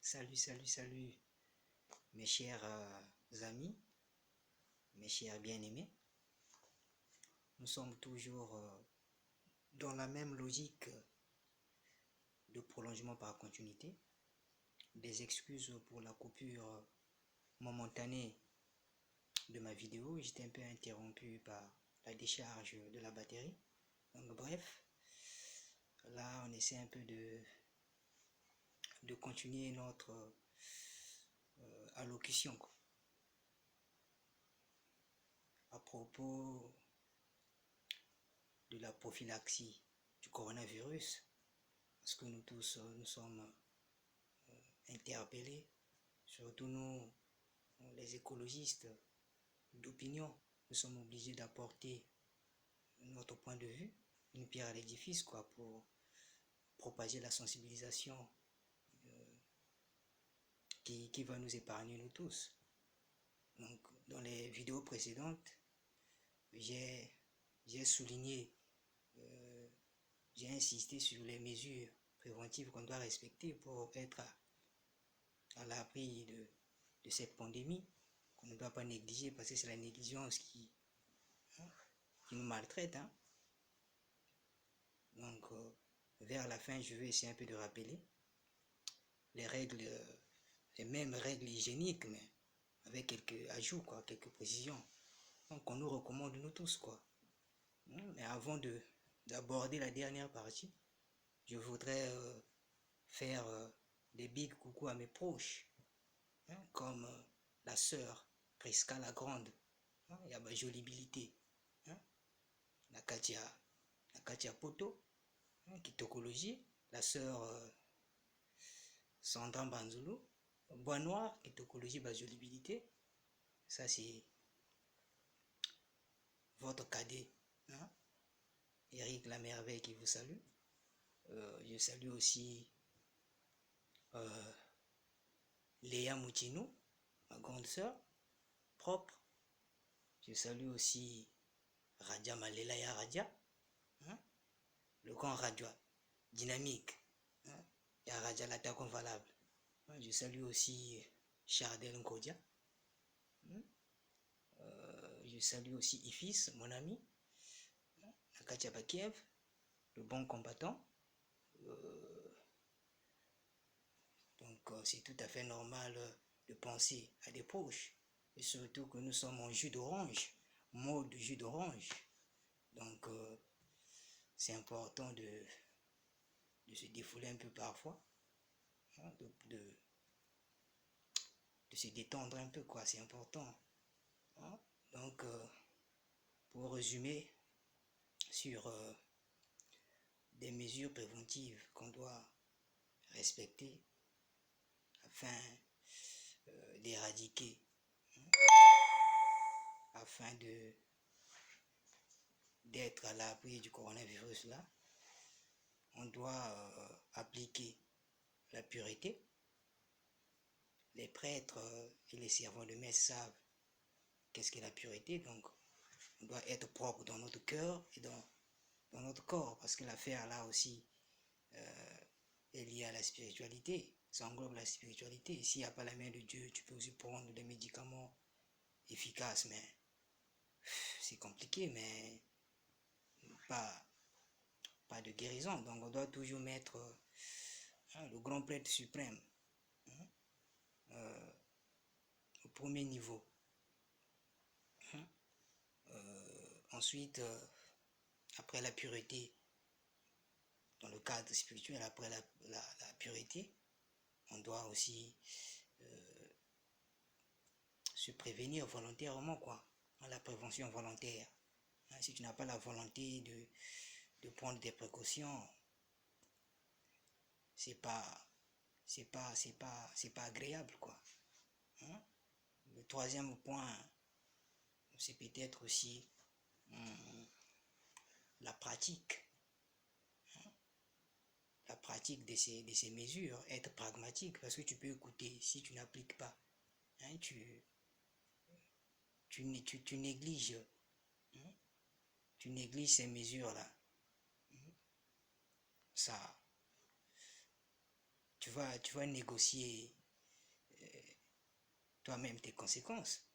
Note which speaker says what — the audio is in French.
Speaker 1: Salut, mes chers amis, mes chers bien-aimés. Nous sommes toujours dans la même logique de prolongement par continuité. Des excuses pour la coupure momentanée de ma vidéo. J'étais un peu interrompu par la décharge de la batterie. Donc bref, là on essaie un peu de continuer notre allocution à propos de la prophylaxie du coronavirus, parce que nous tous nous sommes interpellés, surtout nous les écologistes d'opinion. Nous sommes obligés d'apporter notre point de vue, une pierre à l'édifice pour propager la sensibilisation qui va nous épargner nous tous. Donc dans les vidéos précédentes, j'ai souligné, j'ai insisté sur les mesures préventives qu'on doit respecter pour être à l'abri de cette pandémie, qu'on ne doit pas négliger, parce que c'est la négligence qui nous maltraite. Donc vers la fin, je vais essayer un peu de rappeler les règles, les mêmes règles hygiéniques, mais avec quelques ajouts, quelques précisions. Donc on nous recommande nous tous, Mais avant d'aborder la dernière partie, je voudrais faire des big coucou à mes proches, comme la sœur Priska la Grande, il y a ma jolibilité, la Katia Poto, Kitokologie, la sœur Sandra Banzulu, Bois Noir, Kitokologie, Bajolibilité. Ça c'est votre cadet, Eric la Merveille qui vous salue. Je salue aussi Léa Moutinou, ma grande sœur, propre. Je salue aussi Radia Malelaya Radia, le grand Radia, dynamique, et Radia l'attaque valable. Je salue aussi Chardel Nkodia. Je salue aussi Ifis, mon ami, Akatia Bakiev, le bon combattant. Donc c'est tout à fait normal de penser à des proches, et surtout que nous sommes en jus d'orange, mode jus d'orange. Donc c'est important de se défouler un peu parfois, de se détendre un peu, c'est important. Donc pour résumer sur des mesures préventives qu'on doit respecter afin d'éradiquer, afin d'être à l'abri du coronavirus là, on doit appliquer la pureté. Les prêtres et les servants de messe savent qu'est-ce qu'est la pureté, donc on doit être propre dans notre cœur et dans notre corps, parce que l'affaire là aussi est liée à la spiritualité, ça englobe la spiritualité. S'il n'y a pas la main de Dieu, tu peux aussi prendre des médicaments efficaces, mais c'est compliqué, mais pas de guérison. Donc on doit toujours mettre le grand prêtre suprême au premier niveau. Ensuite, après la pureté, dans le cadre spirituel, après la pureté, on doit aussi se prévenir volontairement, la prévention volontaire. Si tu n'as pas la volonté de prendre des précautions, c'est pas agréable, Le troisième point, c'est peut-être aussi la pratique de ces mesures, être pragmatique, parce que tu peux écouter, si tu n'appliques pas, tu négliges ces mesures là, ça, tu tu vas négocier toi-même tes conséquences.